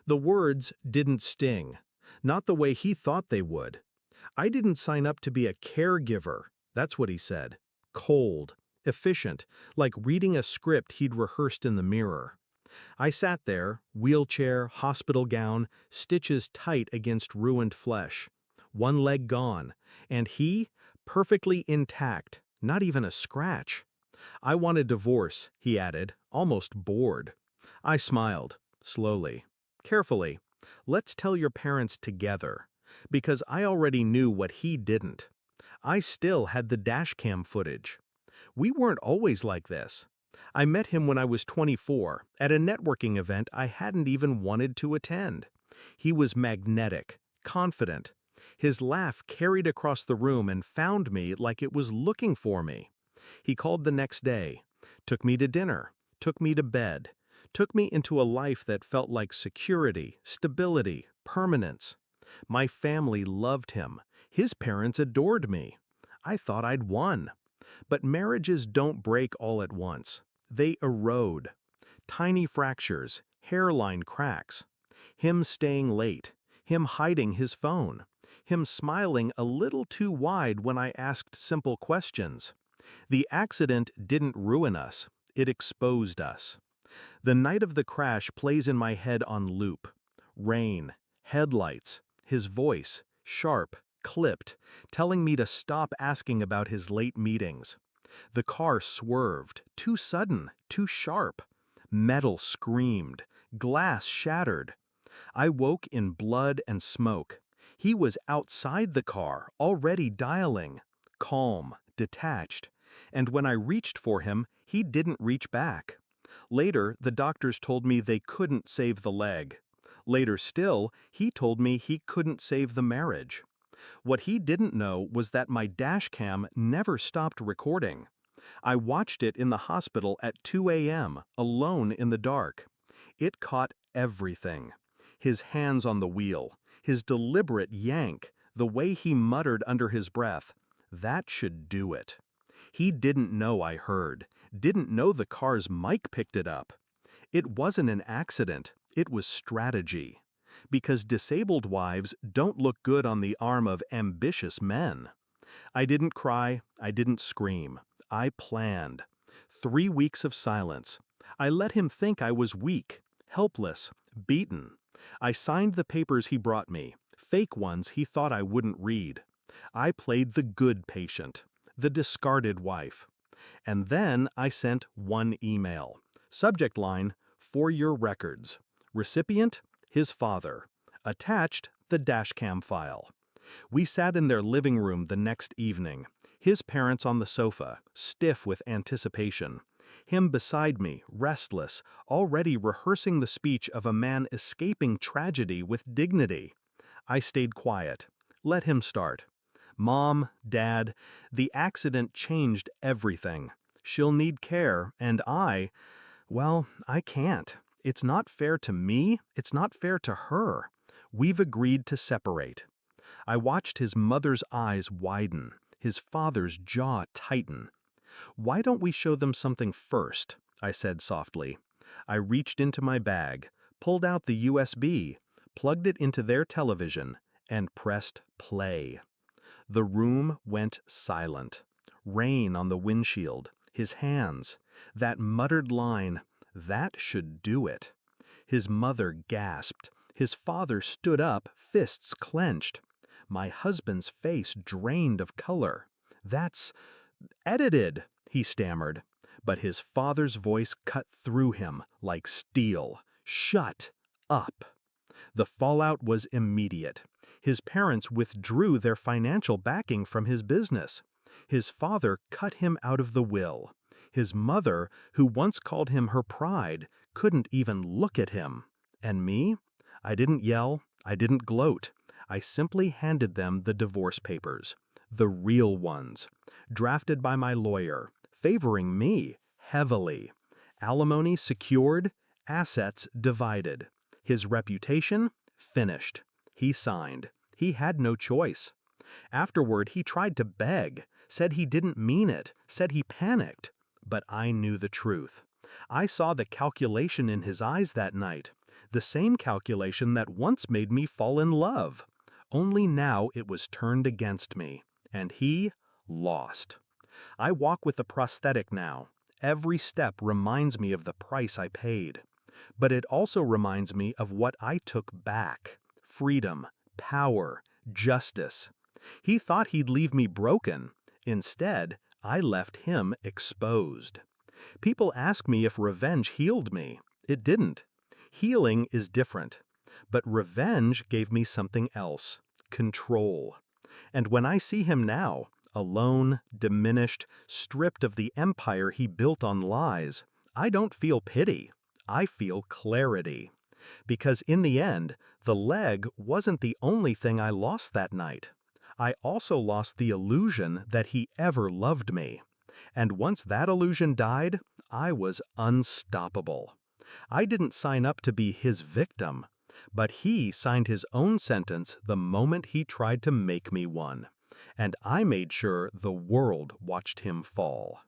The words didn't sting, not the way he thought they would. I didn't sign up to be a caregiver, that's what he said. Cold, efficient, like reading a script he'd rehearsed in the mirror. I sat there, wheelchair, hospital gown, stitches tight against ruined flesh. One leg gone, and he, perfectly intact, not even a scratch. I want a divorce, he added, almost bored. I smiled, slowly, carefully. Let's tell your parents together. Because I already knew what he didn't. I still had the dashcam footage. We weren't always like this. I met him when I was 24, at a networking event I hadn't even wanted to attend. He was magnetic, confident. His laugh carried across the room and found me like it was looking for me. He called the next day, took me to dinner, took me to bed, took me into a life that felt like security, stability, permanence. My family loved him. His parents adored me. I thought I'd won. But marriages don't break all at once. They erode. Tiny fractures, hairline cracks. Him staying late. Him hiding his phone. Him smiling a little too wide when I asked simple questions. The accident didn't ruin us. It exposed us. The night of the crash plays in my head on loop. Rain, headlights, his voice, sharp, clipped, telling me to stop asking about his late meetings. The car swerved, too sudden, too sharp. Metal screamed, glass shattered. I woke in blood and smoke. He was outside the car, already dialing. Calm, detached. And when I reached for him, he didn't reach back. Later, the doctors told me they couldn't save the leg. Later still, he told me he couldn't save the marriage. What he didn't know was that my dashcam never stopped recording. I watched it in the hospital at 2 a.m., alone in the dark. It caught everything. His hands on the wheel, his deliberate yank, the way he muttered under his breath. That should do it. He didn't know I heard, didn't know the car's mic picked it up. It wasn't an accident, it was strategy. Because disabled wives don't look good on the arm of ambitious men. I didn't cry, I didn't scream. I planned. 3 weeks of silence. I let him think I was weak, helpless, beaten. I signed the papers he brought me, fake ones he thought I wouldn't read. I played the good patient, the discarded wife. And then I sent one email. Subject line, "For your records." Recipient, his father. Attached, the dashcam file. We sat in their living room the next evening. His parents on the sofa, stiff with anticipation. Him beside me, restless, already rehearsing the speech of a man escaping tragedy with dignity. I stayed quiet. Let him start. Mom, Dad, the accident changed everything. She'll need care, and well, I can't. It's not fair to me, it's not fair to her. We've agreed to separate. I watched his mother's eyes widen, his father's jaw tighten. Why don't we show them something first? I said softly. I reached into my bag, pulled out the USB, plugged it into their television, and pressed play. The room went silent. Rain on the windshield, his hands, that muttered line, "That should do it." His mother gasped. His father stood up, fists clenched. My husband's face drained of color. "That's edited," he stammered. But his father's voice cut through him like steel. "Shut up." The fallout was immediate. His parents withdrew their financial backing from his business. His father cut him out of the will. His mother, who once called him her pride, couldn't even look at him. And me? I didn't yell, I didn't gloat. I simply handed them the divorce papers. The real ones. Drafted by my lawyer, favoring me heavily. Alimony secured, assets divided. His reputation finished. He signed. He had no choice. Afterward, he tried to beg, said he didn't mean it, said he panicked. But I knew the truth. I saw the calculation in his eyes that night. The same calculation that once made me fall in love. Only now it was turned against me, and he lost. I walk with a prosthetic now. Every step reminds me of the price I paid. But it also reminds me of what I took back: freedom, power, justice. He thought he'd leave me broken. Instead, I left him exposed. People ask me if revenge healed me. It didn't. Healing is different. But revenge gave me something else: control. And when I see him now, alone, diminished, stripped of the empire he built on lies, I don't feel pity. I feel clarity. Because in the end, the leg wasn't the only thing I lost that night. I also lost the illusion that he ever loved me. And once that illusion died, I was unstoppable. I didn't sign up to be his victim, but he signed his own sentence the moment he tried to make me one. And I made sure the world watched him fall.